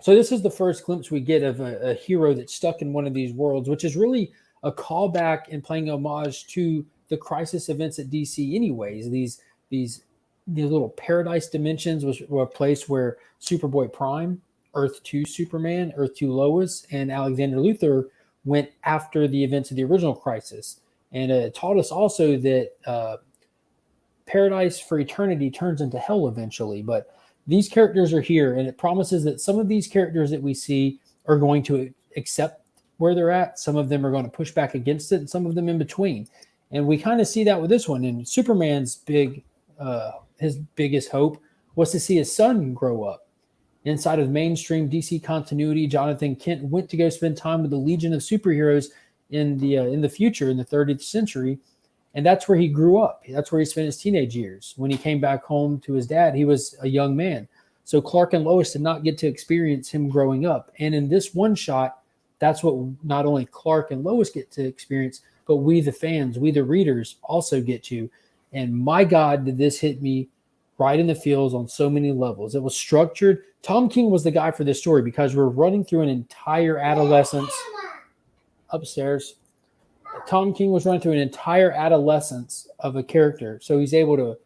so this is the first glimpse we get of a hero that's stuck in one of these worlds, which is really a callback and playing homage to the Crisis events at DC. Anyways, these little paradise dimensions were a place where Superboy Prime, Earth 2 Superman, Earth 2 Lois, and Alexander Luthor went after the events of the original Crisis. And it taught us also that paradise for eternity turns into hell eventually. But these characters are here, and it promises that some of these characters that we see are going to accept where they're at. Some of them are going to push back against it, and some of them in between. And we kind of see that with this one. And Superman's his biggest hope was to see his son grow up. Inside of mainstream DC continuity, Jonathan Kent went to go spend time with the Legion of Superheroes in the future, in the 30th century, and that's where he grew up. That's where he spent his teenage years. When he came back home to his dad, he was a young man. So Clark and Lois did not get to experience him growing up. And in this one shot, that's what not only Clark and Lois get to experience, but we the fans, we the readers also get to. And my God, did this hit me right in the feels on so many levels. It was structured. Tom King was the guy for this story because we're running through an entire adolescence upstairs. Tom King was running through an entire adolescence of a character. So he's able to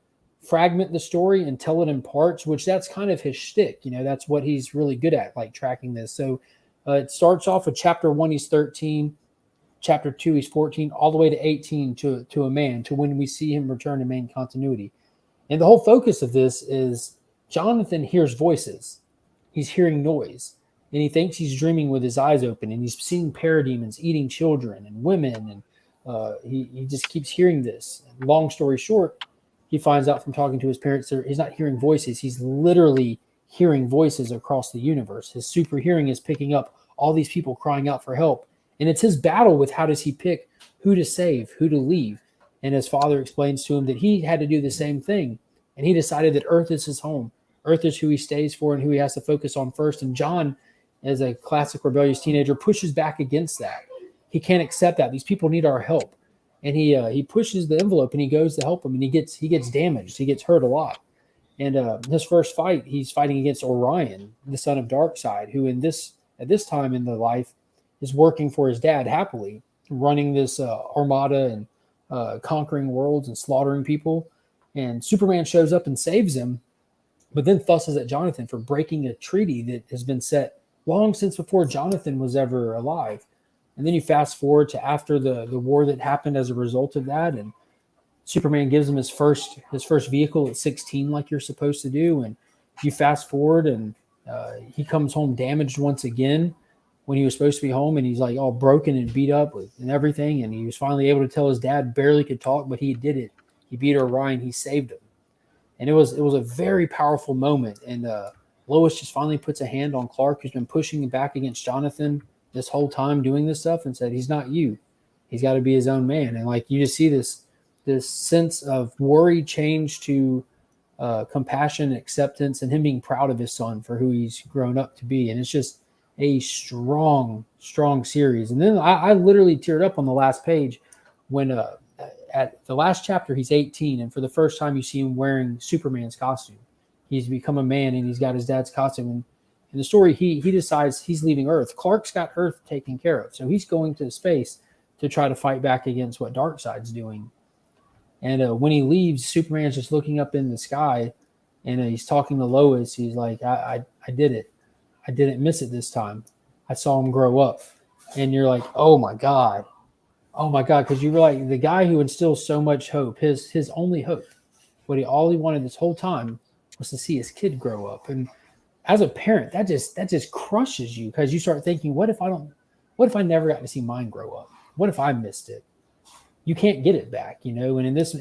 fragment the story and tell it in parts, which that's kind of his shtick. That's what he's really good at, like tracking this. So it starts off with chapter 1, he's 13. Chapter 2, he's 14, all the way to 18 to a man, to when we see him return to main continuity. And the whole focus of this is Jonathan hears voices. He's hearing noise. And he thinks he's dreaming with his eyes open. And he's seeing parademons eating children and women. And he just keeps hearing this. Long story short, he finds out from talking to his parents that he's not hearing voices. He's literally hearing voices across the universe. His super hearing is picking up all these people crying out for help. And it's his battle with how does he pick who to save, who to leave. And his father explains to him that he had to do the same thing. And he decided that Earth is his home. Earth is who he stays for and who he has to focus on first. And John, as a classic rebellious teenager, pushes back against that. He can't accept that. These people need our help. And he pushes the envelope and he goes to help them. And he gets damaged. He gets hurt a lot. And his first fight, he's fighting against Orion, the son of Darkseid, who at this time in the life is working for his dad happily, running this armada and conquering worlds and slaughtering people. And Superman shows up and saves him, but then fusses at Jonathan for breaking a treaty that has been set long since before Jonathan was ever alive. And then you fast forward to after the war that happened as a result of that, and Superman gives him his first vehicle at 16, like you're supposed to do. And you fast forward, and he comes home damaged once again when he was supposed to be home, and he's like all broken and beat up and everything. And he was finally able to tell his dad barely could talk, but he did it. He beat Orion. He saved him, and it was a very powerful moment. And Lois just finally puts a hand on Clark, who's been pushing back against Jonathan this whole time, doing this stuff, and said, "He's not you. He's got to be his own man." And like you just see this sense of worry change to compassion, acceptance, and him being proud of his son for who he's grown up to be. And it's just a strong series. And then I literally teared up on the last page when at the last chapter, he's 18. And for the first time, you see him wearing Superman's costume. He's become a man, and he's got his dad's costume. And in the story, he decides he's leaving Earth. Clark's got Earth taken care of. So he's going to space to try to fight back against what Darkseid's doing. And when he leaves, Superman's just looking up in the sky, and he's talking to Lois. He's like, I did it. I didn't miss it this time. I saw him grow up. And you're like, oh my God. Because you were like, the guy who instills so much hope, his only hope, all he wanted this whole time was to see his kid grow up. And as a parent, that just crushes you, because you start thinking, what if I never got to see mine grow up? What if I missed it? You can't get it back, And in this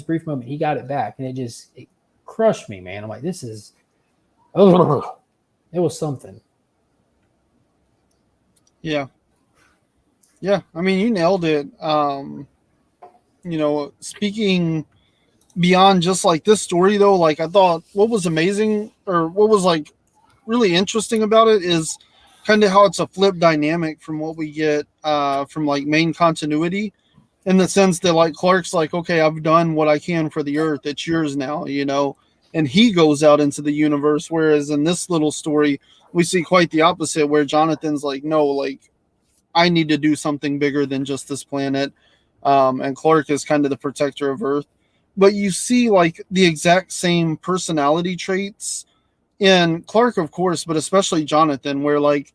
brief moment, he got it back, and it crushed me, man. I'm like, it was something. Yeah. I mean, you nailed it. Speaking beyond just like this story, though, like I thought what was amazing, or what was like really interesting about it, is kind of how it's a flip dynamic from what we get from like main continuity. In the sense that like Clark's like, okay, I've done what I can for the Earth. It's yours now, and he goes out into the universe. Whereas in this little story, we see quite the opposite, where Jonathan's like, no, like I need to do something bigger than just this planet. And Clark is kind of the protector of Earth. But you see like the exact same personality traits in Clark, of course, but especially Jonathan, where like,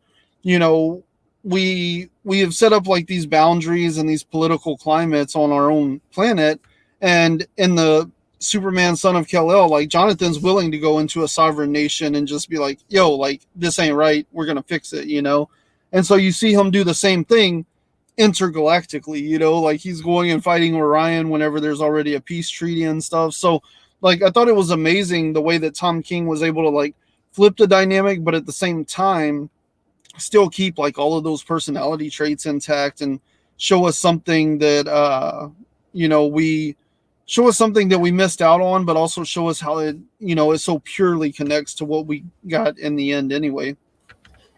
we have set up like these boundaries and these political climates on our own planet, and in the Superman Son of Kal-El, like Jonathan's willing to go into a sovereign nation and just be like, yo, like this ain't right, we're gonna fix it, and so you see him do the same thing intergalactically, like he's going and fighting Orion whenever there's already a peace treaty and stuff. So like I thought it was amazing the way that Tom King was able to like flip the dynamic, but at the same time still keep like all of those personality traits intact, and show us something that we missed out on, but also show us how it it so purely connects to what we got in the end anyway.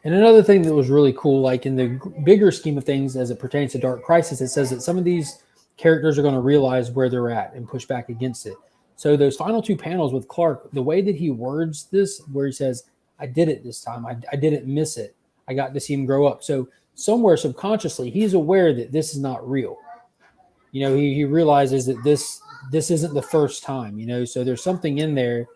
And another thing that was really cool, like in the bigger scheme of things as it pertains to Dark Crisis, it says that some of these characters are going to realize where they're at and push back against it. So those final two panels with Clark, the way that he words this, where he says, I did it this time, I didn't miss it, I got to see him grow up. So somewhere subconsciously, he's aware that this is not real. He realizes that this isn't the first time, so there's something in there.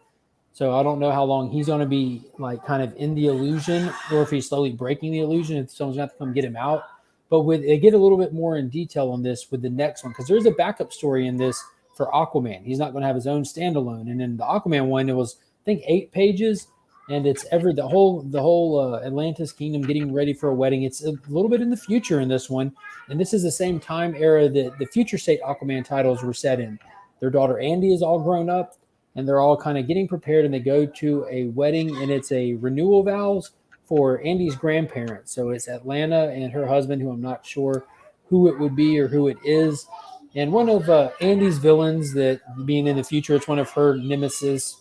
So I don't know how long he's going to be like kind of in the illusion, or if he's slowly breaking the illusion and someone's going to have to come get him out. But they get a little bit more in detail on this with the next one, because there's a backup story in this for Aquaman. He's not going to have his own standalone. And in the Aquaman one, it was, I think, 8 pages. And it's the whole Atlantis kingdom getting ready for a wedding. It's a little bit in the future in this one, and this is the same time era that the future state Aquaman titles were set in. Their daughter Andy is all grown up, and they're all kind of getting prepared, and they go to a wedding, and it's a renewal vows for Andy's grandparents. So it's Atlanta and her husband, who I'm not sure who it would be or who it is. And one of Andy's villains, that being in the future, it's one of her nemesis,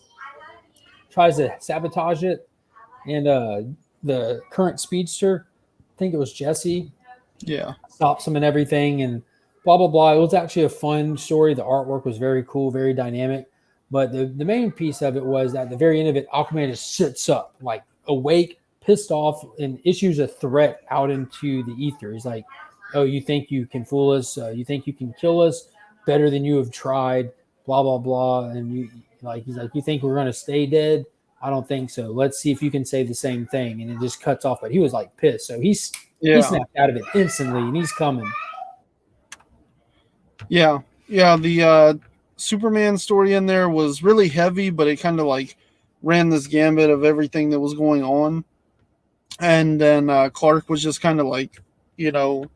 tries to sabotage it, and the current speedster, I think it was Jesse, stops him and everything, and blah blah blah. It was actually a fun story. The artwork was very cool, very dynamic, but the main piece of it was at the very end of it, Aquaman just sits up, like awake, pissed off, and issues a threat out into the ether. He's like, oh, you think you can fool us, you think you can kill us better than you have tried, blah blah blah. And he's like, you think we're going to stay dead? I don't think so. Let's see if you can say the same thing. And it just cuts off. But he was like pissed. So he Yeah. snapped out of it instantly, and he's coming. Yeah. Yeah. The Superman story in there was really heavy, but it kind of like ran this gambit of everything that was going on. And then Clark was just kind of like, you know,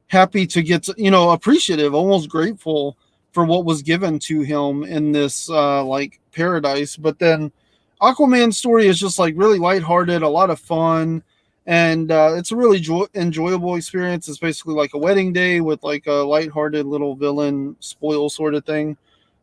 happy to get to, appreciative, almost grateful for what was given to him in this like paradise. But then Aquaman's story is just like really lighthearted, a lot of fun, and it's a really enjoyable experience. It's basically like a wedding day with like a lighthearted little villain spoil sort of thing.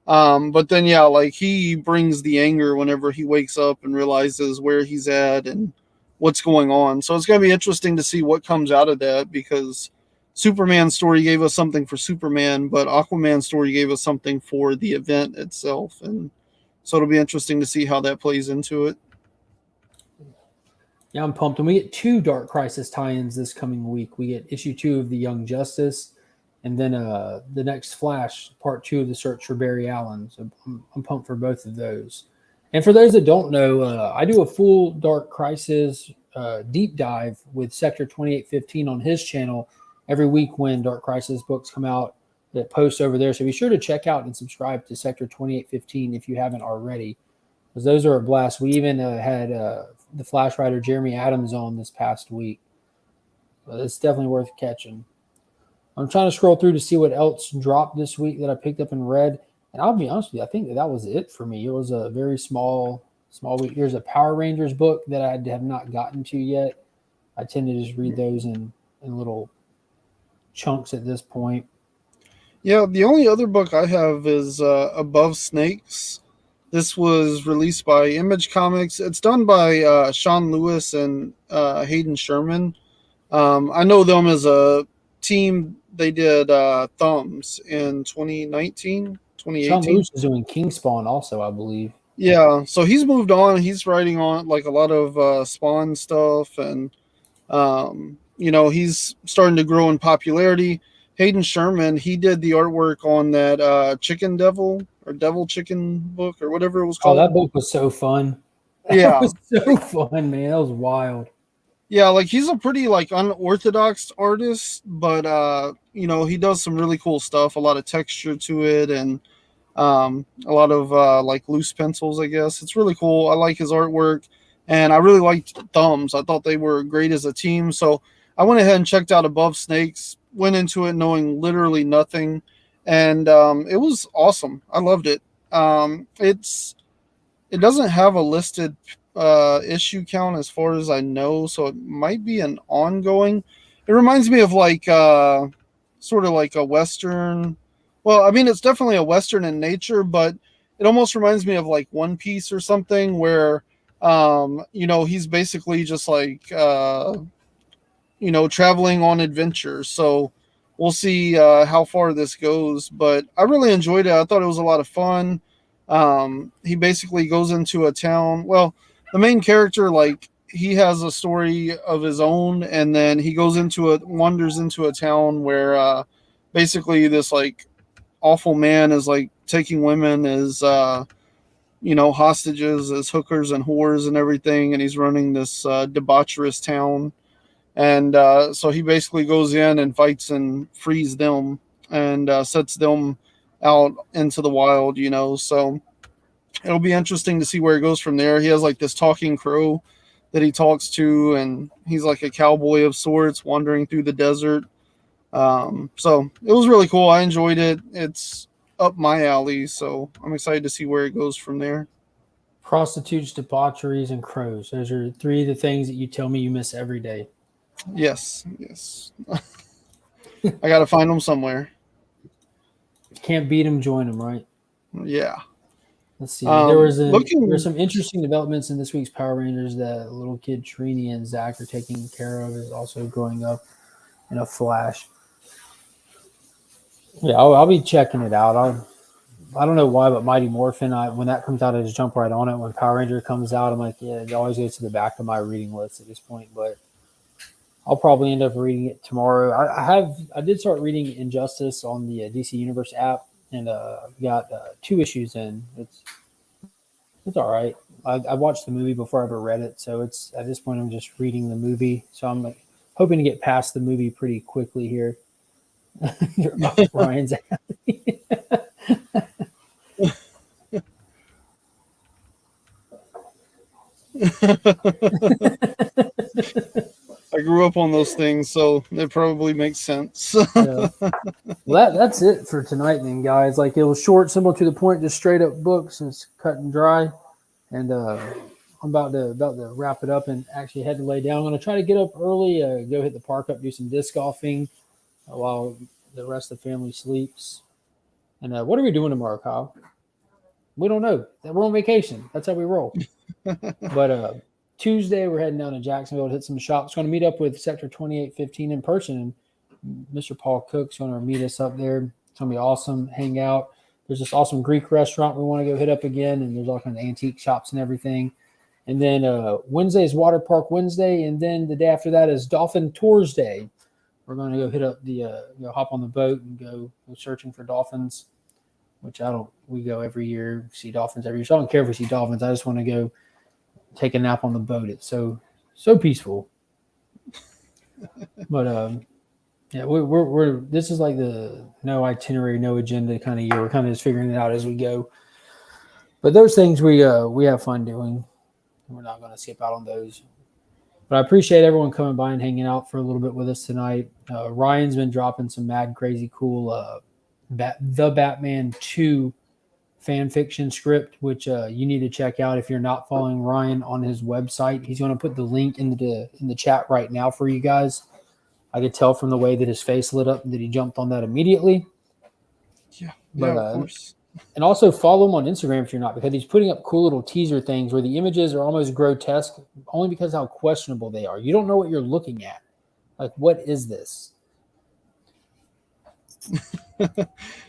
But then yeah, like he brings the anger whenever he wakes up and realizes where he's at and what's going on. So it's going to be interesting to see what comes out of that, because Superman's story gave us something for Superman, but Aquaman's story gave us something for the event itself. And so it'll be interesting to see how that plays into it. Yeah, I'm pumped. And we get two Dark Crisis tie-ins this coming week. We get issue 2 of the Young Justice, and then the next Flash, part 2 of the Search for Barry Allen. So I'm pumped for both of those. And for those that don't know, I do a full Dark Crisis deep dive with Sector 2815 on his channel every week when Dark Crisis books come out. That posts over there. So be sure to check out and subscribe to Sector 2815 if you haven't already, because those are a blast. We even had the Flash writer Jeremy Adams on this past week. But it's definitely worth catching. I'm trying to scroll through to see what else dropped this week that I picked up and read. And I'll be honest with you, I think that was it for me. It was a very small week. There's a Power Rangers book that I have not gotten to yet. I tend to just read those in little chunks at this point. Yeah, the only other book I have is Above Snakes. This was released by Image Comics. It's done by Sean Lewis and Hayden Sherman. I know them as a team. They did Thumbs in 2019, Sean 2018. Lewis is doing Kingspawn also, I believe. Yeah, so he's moved on. He's writing on like a lot of Spawn stuff, and he's starting to grow in popularity. Hayden Sherman, he did the artwork on that Chicken Devil or Devil Chicken book or whatever it was Oh, called. that book was so fun. That Yeah, was so fun, man. That was wild. yeah, like he's a pretty like unorthodox artist, but he does some really cool stuff. A lot of texture to it, and a lot of like loose pencils, I guess. It's really cool. I like his artwork, and I really liked Thumbs. I thought they were great as a team. So I went ahead and checked out Above Snakes, went into it knowing literally nothing, and it was awesome. I loved it. It doesn't have a listed issue count as far as I know, so it might be an ongoing. It reminds me of like sort of like a Western. Well, I mean, it's definitely a Western in nature, but it almost reminds me of like One Piece or something where, he's basically just like, traveling on adventures. So we'll see how far this goes. But I really enjoyed it. I thought it was a lot of fun. He basically goes into a town. Well, the main character, like, he has a story of his own, and then he wanders into a town where basically this like awful man is like taking women as hostages, as hookers and whores and everything, and he's running this debaucherous town. And so he basically goes in and fights and frees them and sets them out into the wild. So it'll be interesting to see where it goes from there. He has like this talking crow that he talks to, and he's like a cowboy of sorts wandering through the desert. So it was really cool. I enjoyed it. It's up my alley, so I'm excited to see where it goes from there. Prostitutes, debaucheries, and crows. Those are three of the things that you tell me you miss every day. Yes. I got to find them somewhere. Can't beat them, join them, right? Yeah. Let's see. There were Looking. some interesting developments in this week's Power Rangers. That little kid Trini and Zach are taking care of is also growing up in a flash. Yeah, I'll be checking it out. I don't know why, but Mighty Morphin, when that comes out, I just jump right on it. When Power Ranger comes out, I'm like, yeah, it always goes to the back of my reading list at this point. But I'll probably end up reading it tomorrow. I did start reading Injustice on the DC Universe app, and I've got 2 issues in. It's all right. I watched the movie before I ever read it, so it's at this point I'm just reading the movie. So I'm like, hoping to get past the movie pretty quickly here. You're up, Ryan's alley. I grew up on those things, so it probably makes sense. Yeah. Well, that's it for tonight, then, guys. Like, it was short, simple, to the point, just straight up books. It's cut and dry, and I'm about to wrap it up and actually head to lay down. I'm gonna try to get up early, go hit the park up, do some disc golfing while the rest of the family sleeps. And what are we doing tomorrow, Kyle? We don't know. We're on vacation. That's how we roll. But Tuesday, we're heading down to Jacksonville to hit some shops. Going to meet up with Sector 2815 in person. Mr. Paul Cook's going to meet us up there. It's going to be awesome. Hang out. There's this awesome Greek restaurant we want to go hit up again, and there's all kinds of antique shops and everything. And then Wednesday is Water Park Wednesday, and then the day after that is Dolphin Tours Day. We're going to go hit up hop on the boat and go searching for dolphins, which we go every year, see dolphins every year. So I don't care if we see dolphins. I just want to go take a nap on the boat. It's so peaceful. But yeah, we're this is like the no itinerary, no agenda kind of year. We're kind of just figuring it out as we go. But those things we have fun doing. We're not going to skip out on those. But I appreciate everyone coming by and hanging out for a little bit with us tonight. Ryan's been dropping some mad, crazy, cool the Batman 2 fan fiction script, which you need to check out if you're not following Ryan on his website. He's going to put the link in the chat right now for you guys. I could tell from the way that his face lit up that he jumped on that immediately. Yeah, of course. And also follow him on Instagram if you're not, because he's putting up cool little teaser things where the images are almost grotesque only because how questionable they are. You don't know what you're looking at. Like, what is this? Did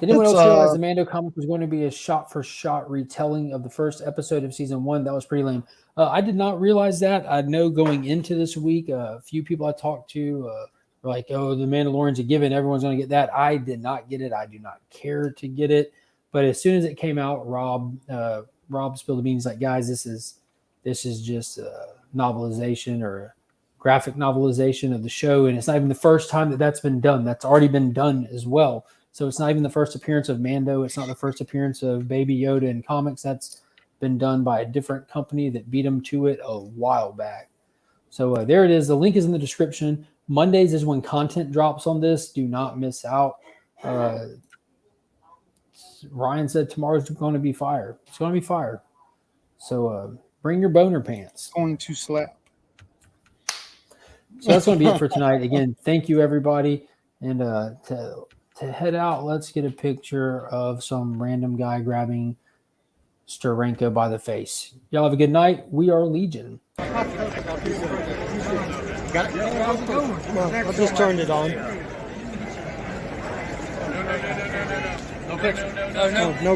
anyone else realize the Mando comic was going to be a shot-for-shot retelling of the first episode of season 1? That was pretty lame. I did not realize that. I know going into this week, a few people I talked to were like, oh, the Mandalorian's a given. Everyone's going to get that. I did not get it. I do not care to get it. But as soon as it came out, Rob spilled the beans. Like, guys, this is just a novelization or a graphic novelization of the show, and it's not even the first time that's been done. That's already been done as well. So it's not even the first appearance of Mando. It's not the first appearance of Baby Yoda in comics. That's been done by a different company that beat them to it a while back. So there it is. The link is in the description. Mondays is when content drops on this. Do not miss out. Ryan said tomorrow's going to be fire. It's going to be fire. So bring your boner pants. It's going to slap. So that's going to be it for tonight. Again, thank you, everybody. And to head out, let's get a picture of some random guy grabbing Steranko by the face. Y'all have a good night. We are Legion. Got it? Well, I just turned it on. No picture. No.